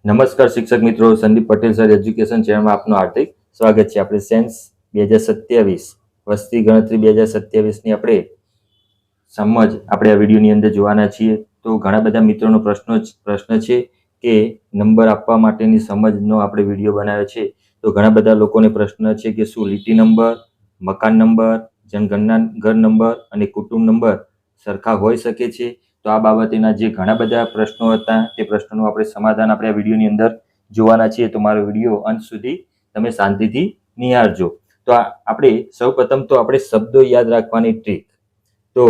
નમસ્કાર શિક્ષક મિત્રો, સંદીપ પટેલ સર એજ્યુકેશન ચેનલમાં આપનું હાર્દિક સ્વાગત છે. આપણે સેન્સ 2027 વસ્તી ગણતરી 2027ની આપણે આ વિડીયોની અંદર જોવાના છીએ. તો ઘણા બધા મિત્રોનો પ્રશ્ન છે કે નંબર આપવા માટેની સમજનો આપણે વિડીયો બનાવ્યો છે. તો ઘણા બધા લોકોને પ્રશ્ન છે કે શું લીટી નંબર, મકાન નંબર, જનગણના ઘર નંબર અને કુટુંબ નંબર સરખા હોઈ શકે છે? તો આ બાબતેના જે ઘણા બધા પ્રશ્નો હતા તે પ્રશ્નોનું આપણે સમાધાન આપણે આ વિડીયોની અંદર જોવાના છીએ. તો મારો વિડીયો અંત સુધી તમે શાંતિથી નિહાળજો. તો આપણે સૌપ્રથમ તો આપણે શબ્દો યાદ રાખવાની ટ્રીક. તો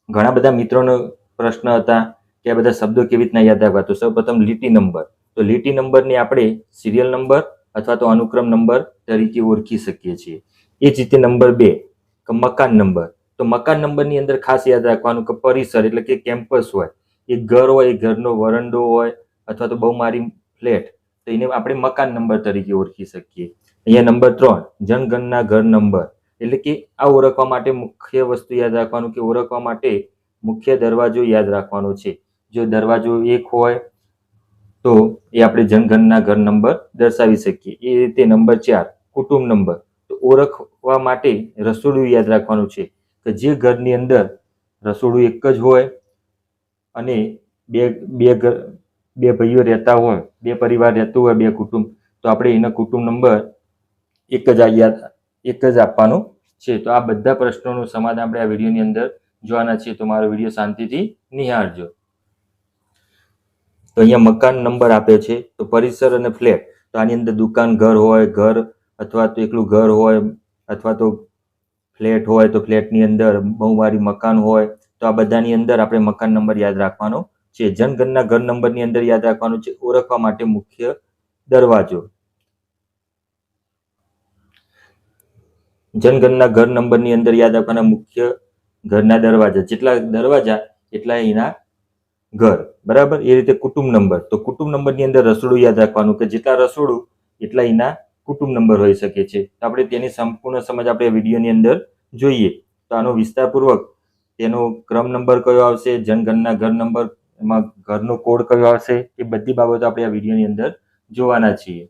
ઘણા બધા મિત્રોનો પ્રશ્ન હતા કે આ બધા શબ્દો કેવી રીતના યાદ રાખવા. તો સૌપ્રથમ લીટી નંબર. તો લીટી નંબરને આપણે સિરિયલ નંબર અથવા તો અનુક્રમ નંબર તરીકે ઓળખી શકીએ છીએ. એ જ રીતે નંબર 2 કે મકાન નંબર. તો મકાન નંબરની અંદર ખાસ યાદ રાખવાનું કે પરિસર એટલે કે કેમ્પસ હોય, એક ઘર હોય, એ ઘરનો વરંડો હોય અથવા તો બહુમાળી ફ્લેટ, તો એને આપણે મકાન નંબર તરીકે ઓળખી શકીએ. અહીંયા નંબર 3 જનગણના ઘર નંબર, એટલે કે આ ઓળખવા માટે મુખ્ય વસ્તુ યાદ રાખવાનું કે ઓળખવા માટે મુખ્ય દરવાજો યાદ રાખવાનો છે. જો દરવાજો 1 હોય તો એ આપણે જનગણના ઘર નંબર દર્શાવી શકીએ. એ રીતે નંબર 4 કુટુંબ નંબર. તો ઓળખવા માટે રસોડું યાદ રાખવાનું છે કે જે ઘરની અંદર રસોડું એક જ હોય અને બે ભાઈઓ રહેતા હોય, બે પરિવાર રહેતું હોય, બે કુટુંબ, તો આપણે એનો કુટુંબ નંબર એક જ આપવાનો છે. તો આ બધા પ્રશ્નોનું સમાધાન આપણે આ વિડીયોની અંદર જોવાના છીએ. તો મારો વિડીયો શાંતિથી નિહાળજો. તો અહીંયા મકાન નંબર આપ્યો છે. તો પરિસર અને ફ્લેટ, તો આની અંદર દુકાન ઘર હોય, ઘર અથવા તો એકલું ઘર હોય અથવા તો ફ્લેટ હોય તો ફ્લેટની અંદર બહુમાળી મકાન હોય. તો આ બધાની અંદર આપણે મકાન નંબર યાદ રાખવાનો છે. જનગણના ઘર નંબરની અંદર યાદ રાખવાનું છે ઓળખવા માટે મુખ્ય દરવાજો. જનગણના ઘર નંબરની અંદર યાદ રાખવાના મુખ્ય ઘરના દરવાજા, જેટલા દરવાજા એટલા એના ઘર, બરાબર. એ રીતે કુટુંબ નંબર. તો કુટુંબ નંબરની અંદર રસોડું યાદ રાખવાનું કે જેટલા રસોડું એટલા એના કુટુંબ નંબર હોઈ શકે છે. તો આપણે તેની સંપૂર્ણ સમજ આપણે વિડીયોની અંદર જોઈએ. તો આનો વિસ્તારપૂર્વક તેનો ક્રમ નંબર કયો આવશે, જનગણના ઘર નંબર, એમાં ઘરનો કોડ કયો આવશે, એ બધી બાબતો આપણે આ વિડીયોની અંદર જોવાના છીએ.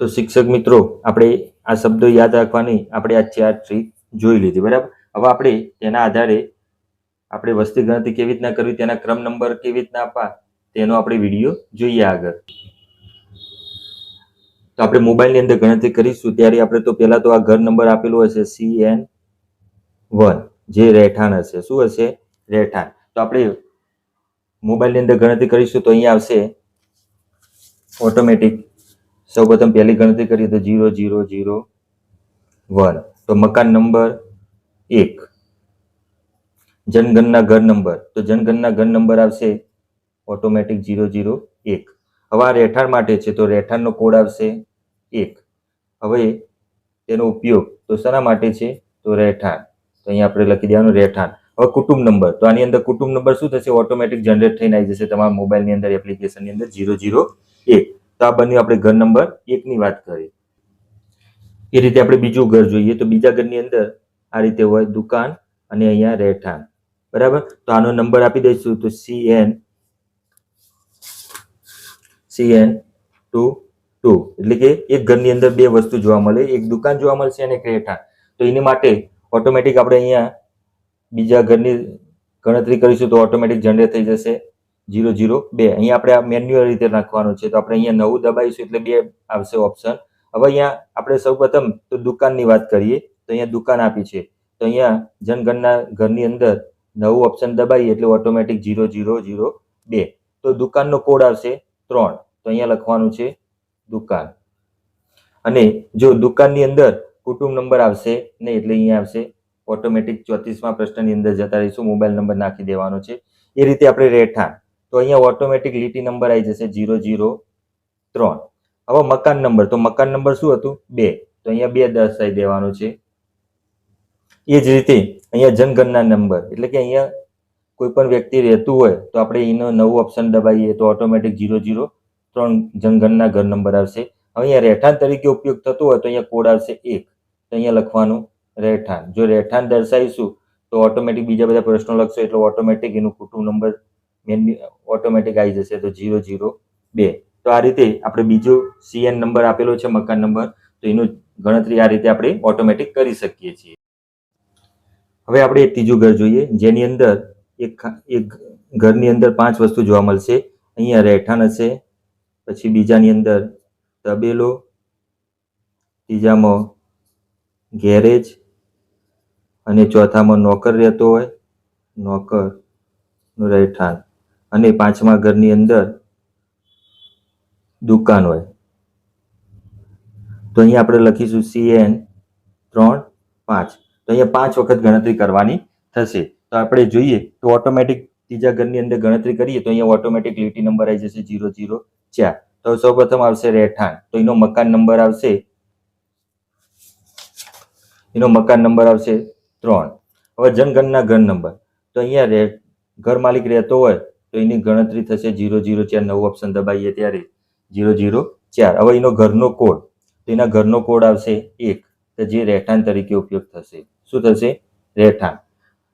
તો શિક્ષક મિત્રો, આપણે આ શબ્દો યાદ રાખવાની આપણે આ 4 ટ્રીક જોઈ લીધી, બરાબર. હવે આપણે તેના આધારે આપણે વસ્તી ગણતરી કેવી રીતના કરવી, તેના ક્રમ નંબર કેવી રીતના આપવા, તેનો આપણે વિડીયો જોઈએ આગળ. તો આપણે મોબાઈલની અંદર ગણતરી કરીશું ત્યારે આપણે તો પહેલા તો આ ઘર નંબર આપેલો હશે CN1, જે રહેઠાણ હશે. શું હશે? રહેઠાણ. તો આપણે મોબાઈલની અંદર ગણતરી કરીશું તો અહીંયા આવશે ઓટોમેટિક. સૌપ્રથમ પહેલી ગણતરી કરીએ તો 0001. તો મકાન નંબર 1. જનગણના ઘર નંબર, તો જનગણના ઘર નંબર આવશે ઓટોમેટિક 001. હવે આ રહેઠાણ માટે છે તો રહેઠાણનો કોડ આવશે 1. હવે તેનો ઉપયોગ તો શાના માટે છે? તો રહેઠાણ. તો અહીંયા આપણે લખી દેવાનું રહેઠાણ. હવે કુટુંબ નંબર, તો આની અંદર કુટુંબ નંબર શું થશે? ઓટોમેટિક જનરેટ થઈને આવી જશે તમારા મોબાઈલની અંદર, એપ્લિકેશનની અંદર 001. તો આ બન્યું આપણે ઘર નંબર 1 ની વાત કરી. એ રીતે આપણે બીજું ઘર જોઈએ તો બીજા ઘરની અંદર આ રીતે હોય દુકાન અને અહીંયા રહેઠાણ, બરાબર. તો આનો નંબર આપી દઈશું તો CN2, એટલે કે એક ઘરની અંદર બે વસ્તુ જોવા મળે, એક દુકાન જોવા મળશે અને એક રહેઠાણ. તો એની માટે ઓટોમેટિક આપણે અહીંયા બીજા ઘરની ગણતરી કરીશું તો ઓટોમેટિક જનરેટ થઈ જશે 002. અહીંયા આપણે આ મેન્યુઅલ રીતે નાખવાનું છે. તો આપણે અહીંયા 9 દબાવીશું એટલે 2 આવશે ઓપ્શન. હવે અહીંયા આપણે સૌપ્રથમ તો દુકાનની વાત કરીએ તો અહીંયા દુકાન આપી છે. તો અહીંયા જનગણના ઘરની અંદર 9 ઓપ્શન દબાવીએ એટલે ઓટોમેટિક 0002. તો દુકાનનો કોડ આવશે 3. તો અહીંયા લખવાનું છે દુકાન. અને જો દુકાનની અંદર કુટુંબ નંબર આવશે નહીં એટલે અહીંયા આવશે ઓટોમેટિક 34મા પ્રશ્નની અંદર જતા રહીશું, મોબાઈલ નંબર નાખી દેવાનો છે. એ રીતે આપણે રહેઠાણ, તો અહીંયા ઓટોમેટિક લીટી નંબર આવી જશે 003. હવે મકાન નંબર, તો મકાન નંબર શું હતું? 2. તો અહીંયા 2 દર્શાવી દેવાનું છે. એ જ રીતે અહીંયા જનગણના નંબર, એટલે કે અહીંયા કોઈ પણ વ્યક્તિ રહેતું હોય તો આપણે એનો 9 ઓપ્શન દબાવીએ તો ઓટોમેટિક 003 જનગણના ઘર નંબર આવશે. હવે અહીંયા રહેઠાણ તરીકે ઉપયોગ થતો હોય તો અહીંયા કોડ આવશે 1. તો અહીંયા લખવાનું રહેઠાણ. જો રહેઠાણ દર્શાવીશું તો ઓટોમેટિક બીજા બધા પ્રશ્નો લખશો એટલે ઓટોમેટિક એનું કુટુંબ નંબર મેન ઓટોમેટિક આવી જશે તો 002. તો આ રીતે આપણે બીજો CN નંબર આપેલો છે મકાન નંબર, તો એનું ગણતરી આ રીતે આપણે ઓટોમેટિક કરી શકીએ છીએ. હવે આપણે એક ત્રીજું ઘર જોઈએ, જેની અંદર એક ઘરની અંદર 5 વસ્તુ જોવા મળશે. અહીંયા રહેઠાણ હશે, પછી બીજાની અંદર તબેલો, ત્રીજામાં ગેરેજ, અને ચોથામાં નોકર રહેતો હોય, નોકરનું રહેઠાણ, અને પાંચમા ઘરની અંદર દુકાન હોય. તો અહીંયા આપણે લખીશું CN 3, 5. તો અહીંયા 5 વખત ગણતરી કરવાની થશે. તો આપણે જોઈએ તો ઓટોમેટિક ત્રીજા ઘરની અંદર ગણતરી કરીએ તો અહીંયા ઓટોમેટિક લીટી નંબર આવી જશે 004. તો સૌપ્રથમ આવશે રહેઠાણ, તો એનો મકાન નંબર આવશે 3. હવે જનગણના ઘર નંબર, તો અહીંયા ઘર માલિક રહેતો હોય તો એની ગણતરી થશે 004. નવું ઓપ્શન દબાવીએ ત્યારે 004. હવે એનો ઘરનો કોડ, તો એના ઘરનો કોડ આવશે 1, કે જે રહેઠાણ તરીકે ઉપયોગ થશે. શું થશે? રહેઠાણ.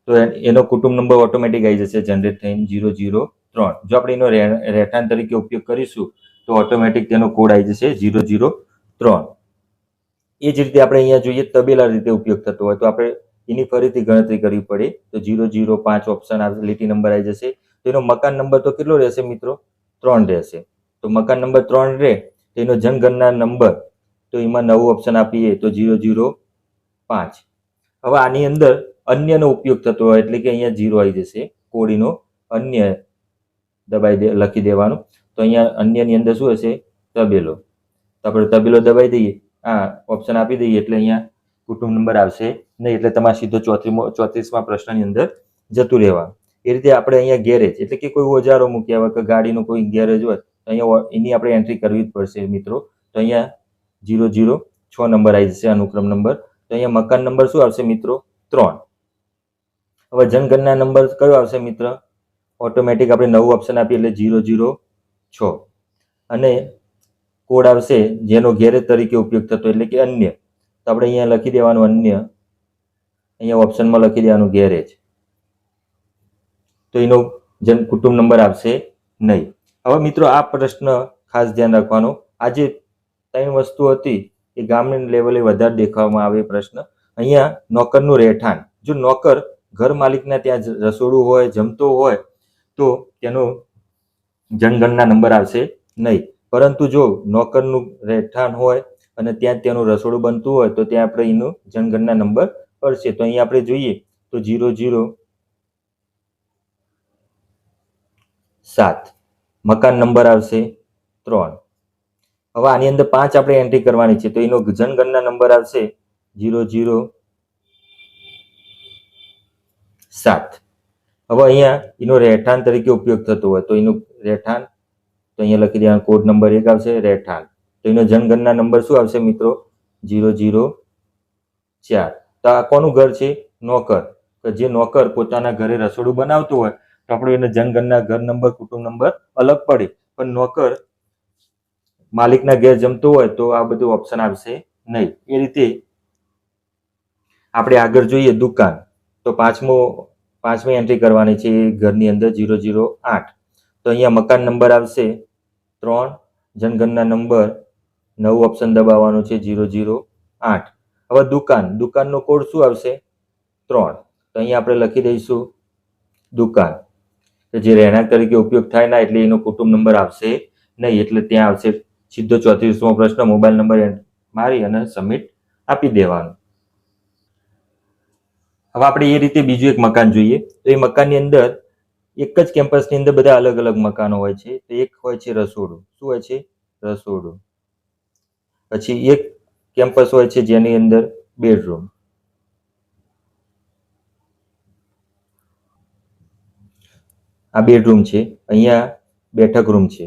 તો એનો કુટુંબ નંબર ઓટોમેટિક આવી જશે જનરેટ થઈને 003. જો આપણે એનો રહેઠાણ તરીકે ઉપયોગ કરીશું તો ઓટોમેટિક તેનો કોડ આવી જશે 003. એ જ રીતે આપણે અહીંયા જોઈએ તબેલા રીતે ઉપયોગ થતો હોય તો આપણે એની ફરીથી ગણતરી કરવી પડે. તો 005 ઓપ્શન આવશે, લીટી નંબર આવી જશે. તો એનો મકાન નંબર તો કેટલો રહેશે મિત્રો? 3 રહેશે. તો મકાન નંબર 3 રહે તો એનો જનગણના નંબર, તો એમાં નવું ઓપ્શન આપીએ તો 005. હવે આની અંદર અન્યનો ઉપયોગ થતો હોય એટલે કે અહીંયા 0 આવી જશે. કોડીનો અન્ય લખી દેવાનું. તો અહીંયા અન્યની અંદર શું હશે? તબેલો. તો આપણે તબેલો દબાઈ દઈએ, ઓપ્શન આપી દઈએ એટલે અહીંયા કુટુંબ નંબર આવશે નહીં, એટલે તમારે સીધો 34મા પ્રશ્નની અંદર જતું રહેવાનું. એ રીતે આપણે અહીંયા ગેરેજ એટલે કે કોઈ ઓજારો મૂક્યા હોય કે ગાડીનો કોઈ ગેરેજ હોય તો અહીંયા એની આપણે એન્ટ્રી કરવી જ પડશે મિત્રો. તો અહીંયા 006 નંબર આવી જશે અનુક્રમ નંબર. તો અહીંયા મકાન નંબર શું આવશે મિત્રો? 3. હવે જનગણના નંબર કયો આવશે મિત્ર? ઓટોમેટિક આપણે નવું ઓપ્શન આપીએ એટલે 006. અને કોડ આવશે જેનો ગેરેજ તરીકે ઉપયોગ થતો એટલે કે અન્ય. તો આપણે અહીંયા લખી દેવાનું અન્ય, અહીંયા ઓપ્શનમાં લખી દેવાનું ગેરેજ. તો એનો કુટુંબ નંબર આવશે નહીં. હવે મિત્રો આ પ્રશ્ન ખાસ ધ્યાન રાખવાનો. આ જે 3 વસ્તુ હતી એ ગામની લેવલે વધારે દેખાવામાં આવે પ્રશ્ન. અહીંયા નોકરનું રહેઠાણ, જો નોકર ઘર માલિકના ત્યાં રસોડું હોય, જમતો હોય તો તેનો જનગણના નંબર આવશે નહીં. પરંતુ જો નોકરનું રહેઠાણ હોય અને ત્યાં તેનું રસોડું બનતું હોય તો ત્યાં આપણે એનું જનગણના નંબર પડશે. તો અહીંયા આપણે જોઈએ તો 007. મકાન નંબર આવશે 3. હવે આની અંદર 5 આપણે એન્ટ્રી કરવાની છે તો એનો જનગણના નંબર આવશે 007. હવે અહીંયા એનો રહેઠાણ તરીકે ઉપયોગ થતો હોય તો એનું રહેઠાણ, તો અહીંયા લખી દેવાનું કોડ નંબર 1 આવશે રહેઠાણ. તો એનો જનગણના નંબર શું આવશે મિત્રો? 004. તો આ કોનું ઘર છે? નોકર. તો જે નોકર પોતાના ઘરે રસોડું બનાવતું હોય તો આપણે એને જનગણના ઘર નંબર, કુટુંબ નંબર અલગ પડે. પણ નોકર માલિકના ઘેર જમતો હોય તો આ બધું ઓપ્શન આવશે નહીં. એ રીતે આપણે આગળ જોઈએ દુકાન. તો પાંચમી એન્ટ્રી કરવાની છે એ ઘરની અંદર 008. તો અહીંયા મકાન નંબર આવશે 3, જનગણના નંબર, નવું ઓપ્શન દબાવવાનું છે 008. હવે દુકાનનો કોડ શું આવશે? 3. તો અહીંયા આપણે લખી દઈશું દુકાન, જે રહેણાંક તરીકે ઉપયોગ થાય ના એટલે એનો કુટુંબ નંબર આવશે નહીં, એટલે ત્યાં આવશે સીધો 34મો પ્રશ્ન. મોબાઈલ નંબર મારી અને સબમિટ આપી દેવાનું. હવે આપણે એ રીતે બીજું એક મકાન જોઈએ. તો એ મકાનની અંદર એક જ કેમ્પસની અંદર બધા અલગ અલગ મકાનો હોય છે. તો એક હોય છે રસોડું. શું હોય છે? રસોડું. પછી એક કેમ્પસ હોય છે જેની અંદર બેડરૂમ. આ બેડરૂમ છે. અહીંયા બેઠક રૂમ છે,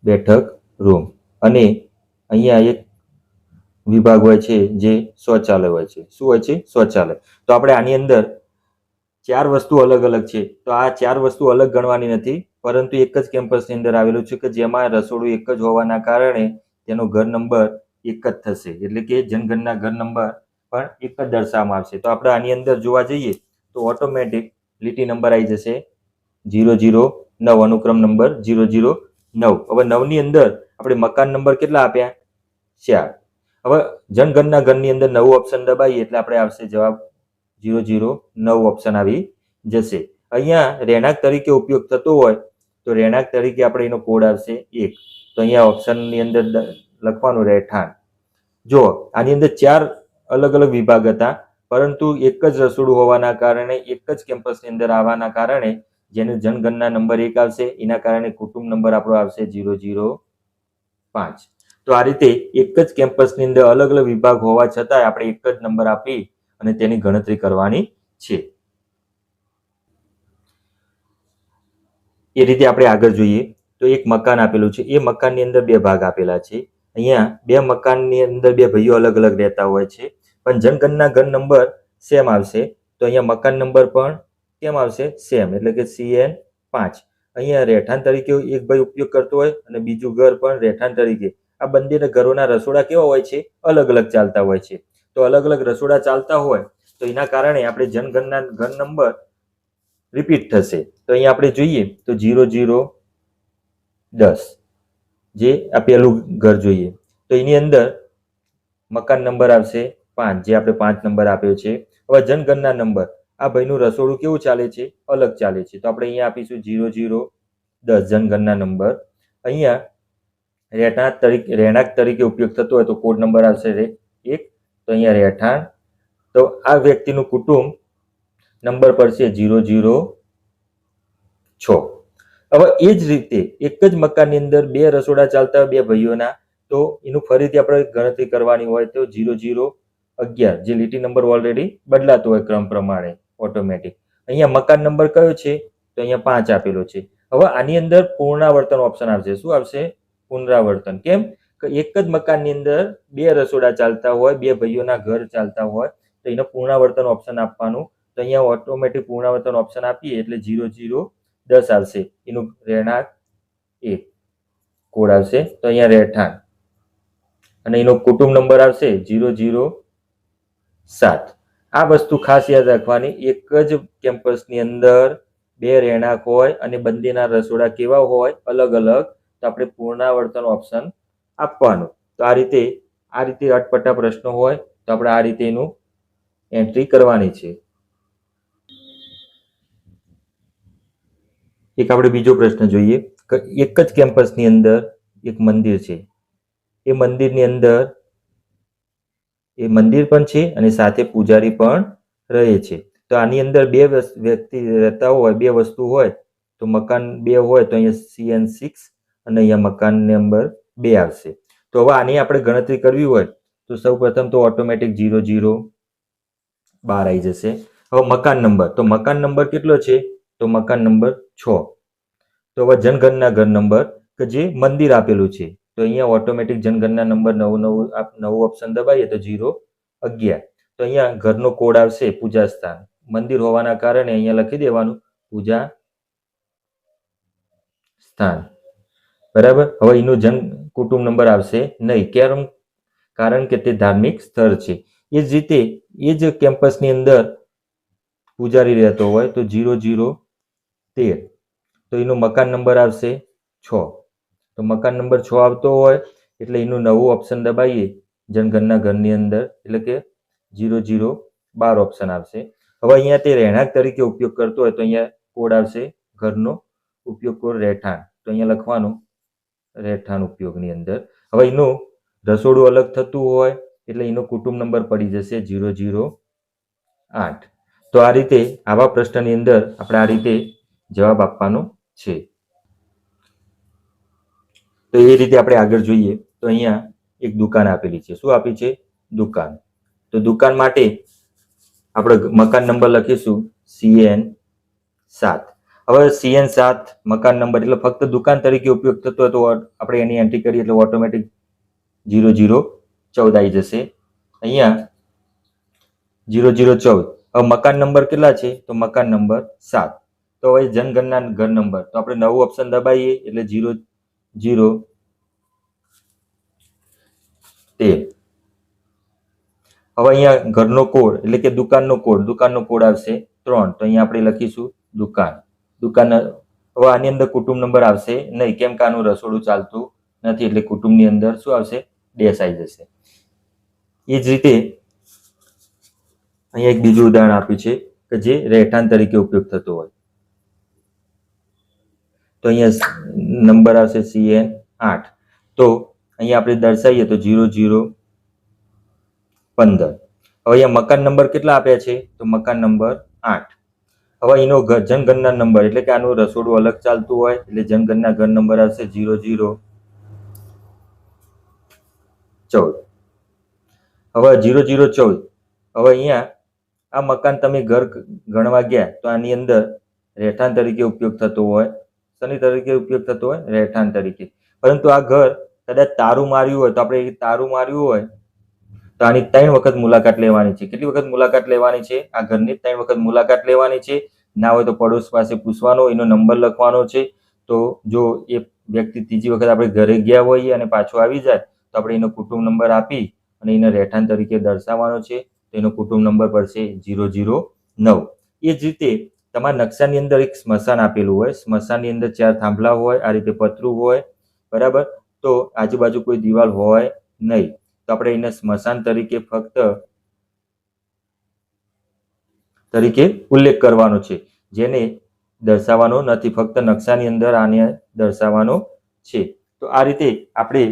બેઠક રૂમ. અને અહીંયા એક વિભાગ હોય છે જે શૌચાલય હોય છે. શું હોય છે? શૌચાલય. તો આપણે આની અંદર 4 વસ્તુ અલગ અલગ છે. તો આ 4 વસ્તુ અલગ ગણવાની નથી, પરંતુ એક જ કેમ્પસની અંદર આવેલું છે કે જેમાં રસોડું એક જ હોવાના કારણે તેનો ઘર નંબર એક જ થશે, એટલે કે જનગણના ઘર નંબર પણ એક જ દર્શાવવામાં આવશે. તો આપણે આની અંદર જોવા જઈએ તો ઓટોમેટિક લીટી નંબર આવી જશે 009 અનુક્રમ નંબર 009. હવે 9 ની અંદર આપણે મકાન નંબર કેટલા આપ્યા? 4. હવે જનગણના ઘરની અંદર નવું ઓપ્શન દબાવીએ એટલે આપણે આવશે જવાબ 009 ઓપ્શન આવી જશે. અહીંયા રહેણાંક તરીકે ઉપયોગ થતો હોય તો રહેણાંક તરીકે આપણે એનો કોડ આવશે 1. તો અહીંયા ઓપ્શનની અંદર લખવાનું રહેઠાણ. જો આની અંદર 4 અલગ અલગ વિભાગ હતા, પરંતુ એક જ રસોડું હોવાના કારણે, એક જ કેમ્પસની અંદર આવવાના કારણે જેનું જનગણના નંબર 1 આવશે, એના કારણે કુટુંબ નંબર આપણો આવશે 005. તો આ રીતે એક જ કેમ્પસની અંદર અલગ અલગ વિભાગ હોવા છતાં આપણે એક જ નંબર આપી અને તેની ગણતરી કરવાની છે. એ રીતે આપણે આગળ જોઈએ તો એક મકાન આપેલું છે. એ મકાનની અંદર 2 ભાગ આપેલા છે. અહીંયા 2 મકાનની અંદર 2 ભાઈઓ અલગ અલગ રહેતા હોય છે, પણ જનગણના ઘર નંબર સેમ આવશે. તો અહીંયા મકાન નંબર પણ કેમ આવશે? સેમ, એટલે કે CN5. અહીંયા રહેઠાણ તરીકે એક ભાઈ ઉપયોગ કરતો હોય અને બીજું ઘર પણ રહેઠાણ તરીકે. આ બંને ઘરોના રસોડા કેવા હોય છે? અલગ અલગ ચાલતા હોય છે. તો અલગ અલગ રસોડા ચાલતા હોય તો એના કારણે આપણે જનગણના ઘર નંબર રિપીટ થશે. તો અહીંયા આપણે જોઈએ તો 0010 જે આ પહેલું ઘર જોઈએ તો એની અંદર મકાન નંબર આવશે 5, જે આપણે 5 નંબર આપ્યો છે. હવે જનગણના નંબર, આ ભાઈનું રસોડું કેવું ચાલે છે? અલગ ચાલે છે. તો આપણે અહીંયા આપીશું 0010 જનગણના નંબર. અહીંયા રહેણાંક તરીકે ઉપયોગ થતો હોય તો કોડ નંબર આવશે 1. તો અહીંયા રહેઠાણ, તો આ વ્યક્તિનું કુટુંબ નંબર પડશે 006. હવે એ જ રીતે એક જ મકાનની અંદર 2 રસોડા ચાલતા હોય 2 ભાઈઓના, તો એનું ફરીથી આપણે ગણતરી કરવાની હોય તો 0011, જે લીટી નંબર ઓલરેડી બદલાતો હોય ક્રમ પ્રમાણે ઓટોમેટિક. અહીંયા મકાન નંબર કયો છે? તો અહીંયા 5 આપેલો છે. હવે આની અંદર પુનરાવર્તન ઓપ્શન આવશે. શું આવશે? પુનરાવર્તન. કેમ કે એક જ મકાનની અંદર 2 રસોડા ચાલતા હોય, 2 ભાઈઓના ઘર ચાલતા હોય, તો એનો પુનરાવર્તન ઓપ્શન આપવાનું. તો અહીંયા ઓટોમેટિક પુનરાવર્તન ઓપ્શન આપીએ એટલે 0010 આવશે. એનું રહેણાંક 1 કોડ આવશે. તો અહીંયા રહેઠાણ અને એનો કુટુંબ નંબર આવશે 007. આ વસ્તુ ખાસ યાદ રાખવાની, એક જ કેમ્પસની અંદર 2 રહેણાંક હોય અને બંનેના રસોડા કેવા હોય? અલગ અલગ. તો આપણે પુનરાવર્તન ઓપ્શન આપવાનું. તો આ રીતે અટપટા પ્રશ્નો હોય તો આપણે આ રીતે એનું એન્ટ્રી કરવાની છે. એક આપણે બીજો પ્રશ્ન જોઈએ કે એક જ કેમ્પસની અંદર એક મંદિર છે. એ મંદિરની અંદર એ મંદિર પણ છે અને સાથે પૂજારી પણ રહે છે. તો આની અંદર 2 વ્યક્તિ રહેતા હોય, 2 વસ્તુ હોય તો મકાન 2 હોય તો અહીંયા CN6 અને અહીંયા મકાન નંબર 2 આવશે. તો હવે આની આપણે ગણતરી કરવી હોય તો સૌપ્રથમ તો ઓટોમેટિક 0012 આવી જશે. હવે મકાન નંબર કેટલો છે? તો મકાન નંબર 6. તો હવે જનગણના ઘર નંબર કે જે મંદિર આપેલું છે, તો અહીંયા ઓટોમેટિક જનગણના નંબર 9 ઓપ્શન દબાવીએ તો 011. તો અહીંયા ઘરનો કોડ આવશે પૂજા સ્થાન. મંદિર હોવાના કારણે અહીંયા લખી દેવાનું પૂજા સ્થાન. બરાબર. હવે એનું કુટુંબ નંબર આવશે નહીં. કેમ? કારણ કે તે ધાર્મિક સ્થળ છે. એ જ રીતે એ જ કેમ્પસની અંદર પૂજારી રહેતો હોય તો 0013. તો એનો મકાન નંબર આવશે 6. તો મકાન નંબર 6 આવતો હોય એટલે એનું નવું ઓપ્શન દબાવીએ જનગણના ઘરની અંદર એટલે કે 0012 ઓપ્શન આવશે. હવે અહીંયા તે રહેણાંક તરીકે ઉપયોગ કરતો હોય તો અહીંયા કોડ આવશે ઘરનો ઉપયોગ કોડ રહેઠાણ. તો અહીંયા લખવાનું રહેઠાણ ઉપયોગની અંદર. હવે એનું રસોડું અલગ થતું હોય એટલે એનો કુટુંબ નંબર પડી જશે 008. તો આ રીતે આવા પ્રશ્નની અંદર આપણે આ રીતે જવાબ આપવાનો છે. તો એ રીતે આપણે આગળ જોઈએ તો અહીંયા એક દુકાન આપેલી છે. શું આપી છે? દુકાન. તો દુકાન માટે આપણે મકાન નંબર લખીશું CN7. હવે CN7 મકાન નંબર એટલે ફક્ત દુકાન તરીકે ઉપયોગ થતો હોય તો આપણે એની એન્ટ્રી કરીએ એટલે ઓટોમેટિક 0014 આવી જશે. અહીંયા 0014. હવે મકાન નંબર કેટલા છે? તો મકાન નંબર 7. તો હવે જનગણના ઘર નંબર, તો આપણે નવું ઓપ્શન દબાવીએ એટલે 0013. હવે અહીંયા ઘરનો કોડ એટલે કે દુકાનનો કોડ આવશે 3. તો અહીંયા આપણે લખીશું દુકાન. દુકાન હવે આની અંદર કુટુંબ નંબર આવશે નહીં, કેમ કે આનું રસોડું ચાલતું નથી, એટલે કુટુંબની અંદર શું આવશે? ડેશ આવી જશે. એ જ રીતે અહીંયા એક બીજું ઉદાહરણ આપ્યું છે કે જે રહેઠાણ તરીકે ઉપયોગ થતો હોય. તો અહીંયા નંબર આવશે CN 8. તો અહીંયા આપણે દર્શાવીએ તો 0015. હવે અહીંયા મકાન નંબર કેટલા આપ્યા છે? તો મકાન નંબર 8. હવે એનો જનગણના નંબર એટલે કે આનું રસોડું અલગ ચાલતું હોય એટલે જનગણના ઘર નંબર આવશે 0014. હવે 0014. હવે અહીંયા આ મકાન તમે ઘર ગણવા ગયા તો આની અંદર રહેઠાણ તરીકે ઉપયોગ થતો હોય. શની તરીકે ઉપયોગ થતો હોય? રહેઠાણ તરીકે. પરંતુ આ ઘર કદાચ તારું માર્યું હોય તો આપણે તારું માર્યું હોય તો આની 3 વખત મુલાકાત લેવાની છે. કેટલી વખત મુલાકાત લેવાની છે? આ ઘરની 3 વખત મુલાકાત લેવાની છે. ના હોય તો પડોશ પાસે પૂછવાનો, એનો નંબર લખવાનો છે. તો જો એ વ્યક્તિ ત્રીજી વખત આપણે ઘરે ગયા હોઈએ અને પાછો આવી જાય તો આપણે એનો કુટુંબ નંબર આપી અને એને રહેઠાણ તરીકે દર્શાવવાનો છે. તો એનો કુટુંબ નંબર પડશે 009. એ જ રીતે તમારા નકશાની અંદર એક સ્મશાન આપેલું હોય, સ્મશાનની અંદર 4 થાંભલા હોય, આ રીતે પતરું હોય, બરાબર. તો આજુબાજુ કોઈ દિવાલ હોય નહીં, તો આપણે એને સ્મશાન તરીકે ફક્ત તરીકે ઉલ્લેખ કરવાનો છે, જેને દર્શાવવાનો નથી, ફક્ત નકશાની અંદર આને દર્શાવવાનો છે. તો આ રીતે આપણે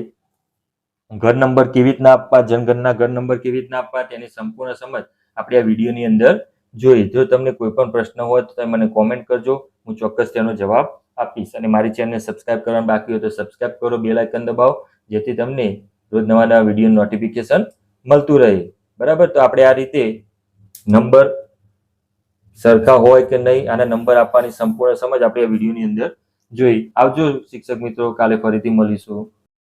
ઘર નંબર કેવી રીતના આપવા, જનગણના ઘર નંબર કેવી રીતના આપવા તેની સંપૂર્ણ સમજ આપણે આ વિડીયોની અંદર જોઈ. જો તમને કોઈ પણ પ્રશ્ન હોય તો તમે મને કોમેન્ટ કરજો, હું ચોક્કસ તેનો જવાબ આપીશ. અને મારી ચેનલને સબસ્ક્રાઇબ કરવાનું બાકી હોય તો સબસ્ક્રાઇબ કરો, બેલ આઇકન દબાવો, જેથી તમને રોજ નવા નવા વિડીયો નોટિફિકેશન મળતું રહે. બરાબર. તો આપણે આ રીતે નંબર સરખા હોય કે નહીં, આના નંબર આપવાની સંપૂર્ણ સમજ આપણે આ વિડીયોની અંદર જોઈ. આવજો શિક્ષક મિત્રો, કાલે ફરીથી મળીશું.